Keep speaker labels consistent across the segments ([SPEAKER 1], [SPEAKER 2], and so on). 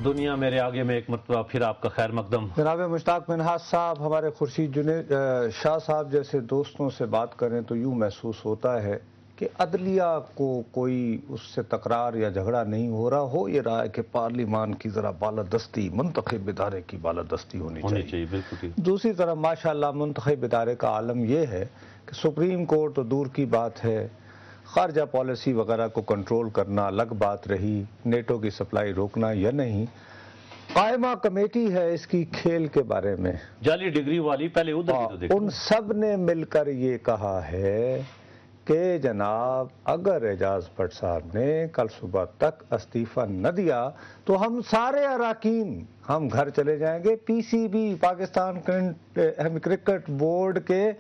[SPEAKER 1] دنیا میرے آگے میں ایک مرتبہ پھر آپ کا خیر مقدم.
[SPEAKER 2] جناب مشتاق منہاج صاحب، ہمارے خورشید جنید شاہ صاحب جیسے دوستوں سے بات کریں تو یوں محسوس ہوتا ہے کہ عدلیہ کو کوئی اس سے تکرار یا جھگڑا نہیں ہو رہا، ہو یہ رہا ہے کہ پارلیمان کی ذرا بالادستی، منتخب ادارے کی بالادستی ہونی چاہیے.
[SPEAKER 1] بالکل.
[SPEAKER 2] دوسری طرف ماشاءاللہ منتخب ادارے کا عالم یہ ہے کہ سپریم کورٹ تو دور کی بات ہے، خارجہ پالیسی وغیرہ کو کنٹرول کرنا الگ بات رہی، نیٹو کی سپلائی روکنا یا نہیں. قائمہ کمیٹی ہے اس کی کھیل کے بارے میں،
[SPEAKER 1] جعلی ڈگری والی، پہلے ادھر بھی تو دیکھو.
[SPEAKER 2] ان سب نے مل کر یہ کہا ہے کہ جناب اگر اعجاز بٹ صاحب نے کل صبح تک استعفیٰ نہ دیا تو ہم سارے اراکین ہم گھر چلے جائیں گے. P C B, Pakistan cricket board کے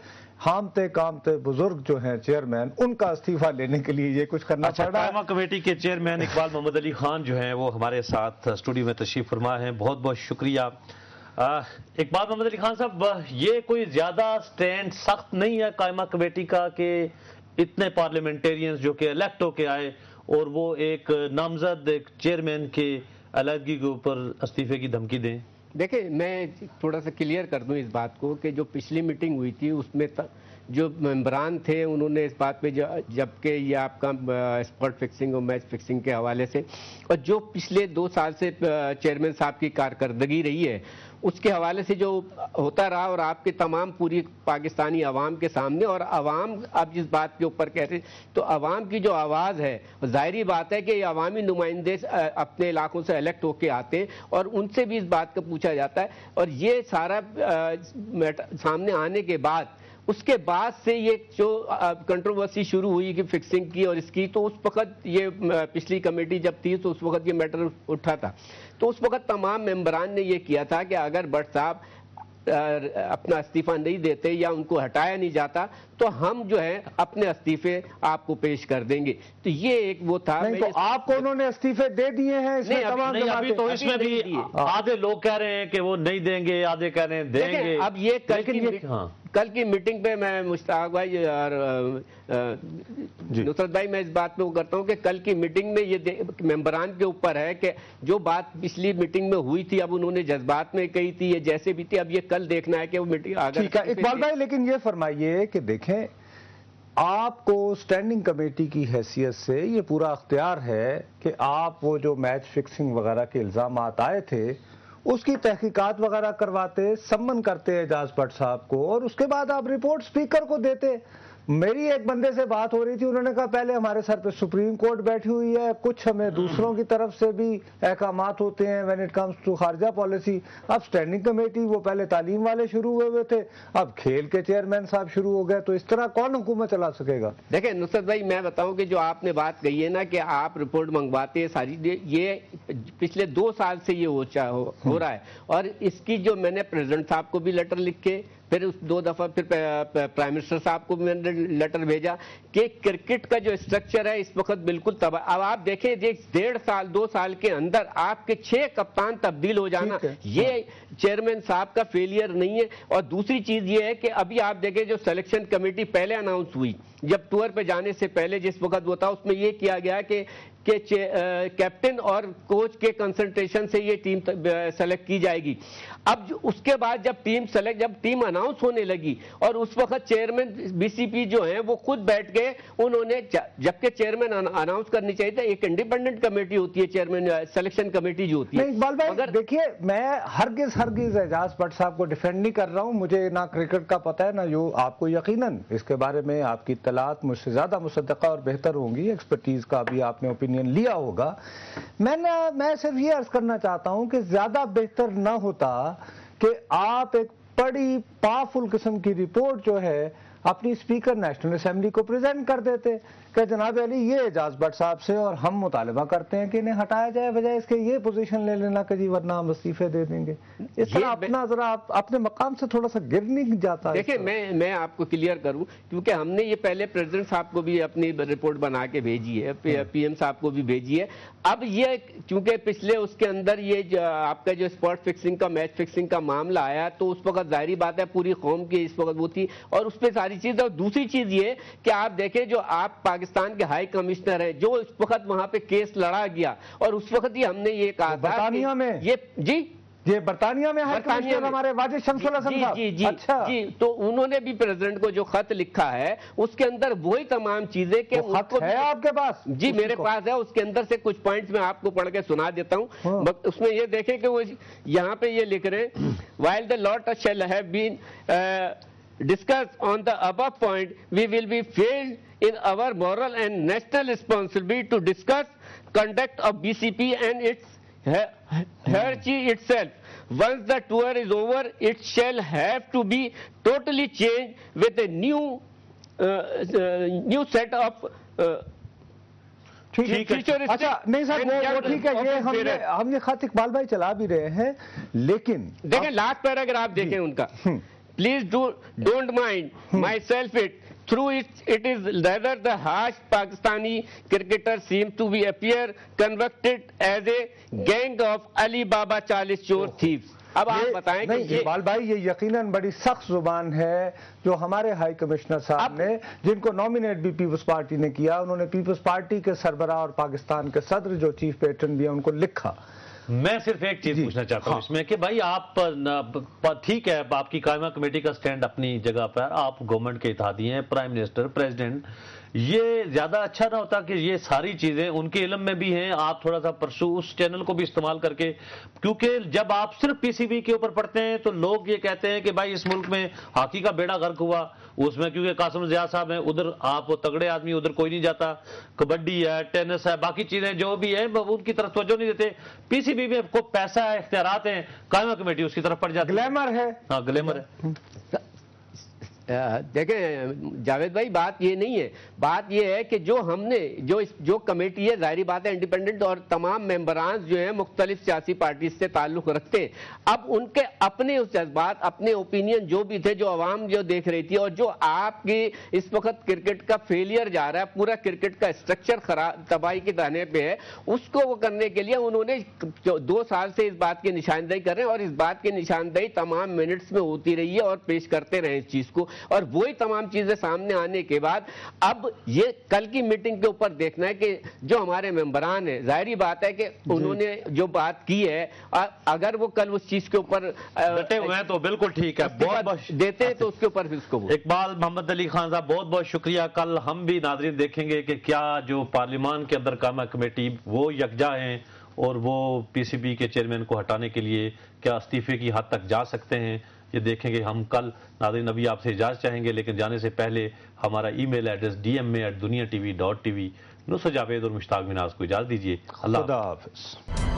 [SPEAKER 2] حامتے کامتے بزرگ جو ہیں چیئرمین، ان کا استعفیٰ لینے کے لیے یہ کچھ کرنا پڑ رہا ہے.
[SPEAKER 1] قائمہ کمیٹی کے چیئرمین اقبال محمد علی خان جو ہیں وہ ہمارے ساتھ اسٹوڈیو میں تشریف فرما ہیں. بہت بہت شکریہ. اقبال محمد علی خان صاحب، یہ کوئی زیادہ سٹینڈ سخت نہیں ہے قائمہ کمیٹی کا کہ اتنے پارلیمنٹیرینز جو کہ الیکٹ ہو کے آئے اور وہ ایک نامزد ایک چیئرمین کے علیحدگی کے اوپر استعفے کی دھمکی دیں؟
[SPEAKER 3] دیکھیں، میں تھوڑا سا کلیئر کر دوں اس بات کو کہ جو پچھلی میٹنگ ہوئی تھی اس میں جو ممبران تھے انہوں نے اس بات پہ جبکہ یہ آپ کا اسپاٹ فکسنگ اور میچ فکسنگ کے حوالے سے اور جو پچھلے 2 سال سے چیئرمین صاحب کی کارکردگی رہی ہے اس کے حوالے سے جو ہوتا رہا اور آپ کے تمام پوری پاکستانی عوام کے سامنے، اور عوام اب جس بات کے اوپر کہتے ہیں تو عوام کی جو آواز ہے ظاہری بات ہے کہ یہ عوامی نمائندے اپنے علاقوں سے الیکٹ ہو کے آتے ہیں اور ان سے بھی اس بات کا پوچھا جاتا ہے. اور یہ سارا سامنے آنے کے بعد اس کے بعد سے یہ جو کنٹروورسی شروع ہوئی کہ فکسنگ کی اور اس کی، تو اس وقت یہ پچھلی کمیٹی جب تھی تو اس وقت یہ میٹر اٹھا تھا. تو اس وقت تمام ممبران نے یہ کیا تھا کہ اگر بٹ صاحب اپنا استعفیٰ نہیں دیتے یا ان کو ہٹایا نہیں جاتا تو ہم جو ہے اپنے استعفے آپ کو پیش کر دیں گے. تو یہ ایک وہ تھا.
[SPEAKER 2] نہیں تو آپ کو انہوں نے استعفے دے دیے ہیں؟ اس میں
[SPEAKER 1] ابھی تو اس میں بھی آدھے لوگ کہہ رہے ہیں کہ وہ نہیں دیں گے، آدھے کہہ رہے ہیں دیں گے.
[SPEAKER 3] اب یہ کل کی میٹنگ پہ میں مشتاق بھائی اور نصرت بھائی میں اس بات پہ وہ کرتا ہوں کہ کل کی میٹنگ میں یہ ممبران کے اوپر ہے کہ جو بات پچھلی میٹنگ میں ہوئی تھی اب انہوں نے جذبات میں کہی تھی یہ جیسے بھی تھی، اب یہ کل دیکھنا ہے کہ وہ میٹنگ
[SPEAKER 2] اقبال بھائی لیکن یہ فرمائیے کہ دیکھیں آپ کو اسٹینڈنگ کمیٹی کی حیثیت سے یہ پورا اختیار ہے کہ آپ وہ جو میچ فکسنگ وغیرہ کے الزامات آئے تھے اس کی تحقیقات وغیرہ کرواتے، سمن کرتے اعجاز بٹ صاحب کو اور اس کے بعد آپ رپورٹ سپیکر کو دیتے. میری ایک بندے سے بات ہو رہی تھی، انہوں نے کہا پہلے ہمارے سر پہ سپریم کورٹ بیٹھی ہوئی ہے، کچھ ہمیں دوسروں کی طرف سے بھی احکامات ہوتے ہیں وین اٹ کمز ٹو خارجہ پالیسی. اب سٹینڈنگ کمیٹی وہ پہلے تعلیم والے شروع ہوئے تھے، اب کھیل کے چیئرمین صاحب شروع ہو گئے، تو اس طرح کون حکومت چلا سکے گا؟
[SPEAKER 3] دیکھیں نصرت بھائی میں بتاؤں کہ جو آپ نے بات کہی ہے نا کہ آپ رپورٹ منگواتے ہیں ساری، یہ پچھلے 2 سال سے یہ ہو رہا ہے. اور اس کی جو میں نے پریزیڈنٹ صاحب کو بھی لیٹر لکھے، پھر 2 دفعہ پھر پرائم منسٹر صاحب کو میں نے لیٹر بھیجا کہ کرکٹ کا جو اسٹرکچر ہے اس وقت بالکل تباہ. اب آپ دیکھیں 1.5 سال 2 سال کے اندر آپ کے 6 کپتان تبدیل ہو جانا یہ چیئرمین صاحب کا فیلئر نہیں ہے. اور دوسری چیز یہ ہے کہ ابھی آپ دیکھیں جو سلیکشن کمیٹی پہلے اناؤنس ہوئی جب ٹور پہ جانے سے پہلے جس وقت وہ تھا اس میں یہ کیا گیا کہ کیپٹن اور کوچ کے کنسنٹریشن سے یہ ٹیم سلیکٹ کی جائے گی. اب اس کے بعد جب ٹیم اناؤنس ہونے لگی اور اس وقت چیئرمین بی سی پی جو ہیں وہ خود بیٹھ گئے، انہوں نے جبکہ چیئرمین اناؤنس کرنی چاہیے تھا، ایک انڈیپینڈنٹ کمیٹی ہوتی ہے چیئرمین سلیکشن کمیٹی جو ہوتی ہے.
[SPEAKER 2] اقبال بھائی دیکھیے میں ہرگز اعجاز بٹ صاحب کو ڈیفینڈ نہیں کر رہا ہوں، مجھے نہ کرکٹ کا پتہ ہے نہ جو آپ کو یقیناً اس کے بارے میں آپ کی اطلاعات مجھ سے زیادہ مصدقہ اور بہتر ہوں گی، ایکسپرٹیز کا بھی آپ نے اوپینین لیا ہوگا. میں صرف یہ عرض کرنا چاہتا ہوں کہ زیادہ بہتر نہ ہوتا کہ آپ ایک بڑی پاورفل قسم کی رپورٹ جو ہے اپنی اسپیکر نیشنل اسمبلی کو پریزنٹ کر دیتے کہ جناب علی یہ اعجاز بٹ صاحب سے اور ہم مطالبہ کرتے ہیں کہ انہیں ہٹایا جائے، بجائے اس کے یہ پوزیشن لے لینا کہ جی ورنہ ہم استعفے دے دیں گے. اس طرح اپنا ذرا اپنے مقام سے تھوڑا سا گر نہیں جاتا؟
[SPEAKER 3] دیکھیں میں آپ کو کلیئر کروں کیونکہ ہم نے یہ پہلے پریزیڈنٹ صاحب کو بھی اپنی رپورٹ بنا کے بھیجی ہے، پی ایم صاحب کو بھی بھیجی ہے. اب یہ چونکہ پچھلے اس کے اندر یہ آپ کا جو اسپاٹ فکسنگ کا میچ فکسنگ کا معاملہ آیا تو اس وقت ظاہری بات ہے پوری قوم کی اس وقت وہ تھی اور اس پہ ساری چیز. اور دوسری چیز یہ کہ آپ دیکھیں جو آپ پاکستان پاکستان کے ہائی کمشنر ہیں جو اس وقت وہاں پہ کیس لڑا گیا، اور اس وقت ہی ہم نے یہ کہا تھا
[SPEAKER 2] برطانیہ میں یہ برطانیہ میں ہائی کمشنر ہمارے واجد شمس الحسن صاحب، اچھا
[SPEAKER 3] جی، تو انہوں نے بھی پریزیڈنٹ کو جو خط لکھا ہے اس کے اندر وہی تمام چیزیں کہ
[SPEAKER 2] خط ہے آپ کے پاس؟
[SPEAKER 3] جی میرے پاس ہے، اس کے اندر سے کچھ پوائنٹس میں آپ کو پڑھ کے سنا دیتا ہوں۔ اس میں یہ دیکھیں کہ وہ یہاں پہ یہ لکھ رہے ہیں while the lot shall have been discussed on the above point, we will be failed in our moral and national responsibility to discuss conduct of BCP and its hierarchy itself. Once the tour is over, it shall have to be totally changed with a new set of
[SPEAKER 2] اچھا نہیں صاحب وہ ٹھیک ہے، یہ ہم یہ خط اقبال بھائی چلا بھی رہے ہیں، لیکن
[SPEAKER 3] دیکھیں لاسٹ پیراگراف آپ دیکھیں ان کا، please don't mind my self it through it is rather the harsh Pakistani cricketer seems to be appear convicted as a gang of Ali Baba 40 chor thieves. اب آپ بتائیں کہ
[SPEAKER 2] اقبال بھائی یہ یقیناً بڑی سخت زبان ہے جو ہمارے ہائی کمشنر صاحب نے، جن کو نامینیٹ بھی پیپلز پارٹی نے کیا، انہوں نے پیپلز پارٹی کے سربراہ اور پاکستان کے صدر جو چیف پیٹرن بھی ہیں ان کو لکھا۔
[SPEAKER 1] میں صرف ایک چیز پوچھنا چاہتا ہوں اس میں کہ بھائی آپ ٹھیک ہے، آپ کی قائمہ کمیٹی کا سٹینڈ اپنی جگہ پر، آپ گورنمنٹ کے اتحادی ہیں، پرائم منسٹر، پریزیڈنٹ، یہ زیادہ اچھا نہ ہوتا کہ یہ ساری چیزیں ان کے علم میں بھی ہیں، آپ تھوڑا سا پرسو اس چینل کو بھی استعمال کر کے، کیونکہ جب آپ صرف پی سی بی کے اوپر پڑھتے ہیں تو لوگ یہ کہتے ہیں کہ بھائی اس ملک میں ہاکی کا بیڑا غرق ہوا، اس میں کیونکہ قاسم زیاء صاحب ہیں، ادھر آپ وہ تگڑے آدمی، ادھر کوئی نہیں جاتا، کبڈی ہے، ٹینس ہے، باقی چیزیں جو بھی ہیں ان کی طرف توجہ نہیں دیتے، پی سی بی میں کو پیسہ ہے، اختیارات ہیں، قائمہ کمیٹی اس کی طرف پڑ جاتی ہے،
[SPEAKER 2] گلیمر ہے،
[SPEAKER 1] ہاں گلیمر ہے۔
[SPEAKER 3] دیکھیں جاوید بھائی بات یہ نہیں ہے، بات یہ ہے کہ جو ہم نے جو کمیٹی ہے ظاہری بات ہے انڈیپینڈنٹ اور تمام ممبران جو ہیں مختلف سیاسی پارٹیز سے تعلق رکھتے ہیں، اب ان کے اپنے جذبات، اپنے اوپینین جو بھی تھے، جو عوام جو دیکھ رہی تھی، اور جو آپ کی اس وقت کرکٹ کا فیلئر جا رہا ہے، پورا کرکٹ کا اسٹرکچر خراب تباہی کے دانے پہ ہے، اس کو وہ کرنے کے لیے انہوں نے 2 سال سے اس بات کی نشاندہی کر رہے ہیں، اور اس بات کی نشاندہی تمام منٹس میں ہوتی رہی ہے اور پیش کرتے رہے اس چیز کو، اور وہی تمام چیزیں سامنے آنے کے بعد اب یہ کل کی میٹنگ کے اوپر دیکھنا ہے کہ جو ہمارے ممبران ہیں، ظاہری بات ہے کہ انہوں نے جو بات کی ہے، اگر وہ کل اس چیز کے اوپر
[SPEAKER 1] ڈٹے ہوئے ہیں تو بالکل ٹھیک ہے، بہت
[SPEAKER 3] دیتے ہیں تو اس کے اوپر پھر اس کو
[SPEAKER 1] اقبال محمد علی خان صاحب بہت بہت شکریہ۔ کل ہم بھی ناظرین دیکھیں گے کہ کیا جو پارلیمان کے اندر قائمہ کمیٹی وہ یکجا ہیں اور وہ پی سی بی کے چیئرمین کو ہٹانے کے لیے کیا استعفے کی حد تک جا سکتے ہیں، یہ دیکھیں گے ہم کل۔ ناظرین ابھی آپ سے اجازت چاہیں گے، لیکن جانے سے پہلے ہمارا ای میل ایڈریس dma@duniatv.tv، نصرت جاوید اور مشتاق مناز کو اجازت دیجیے، اللہ حافظ۔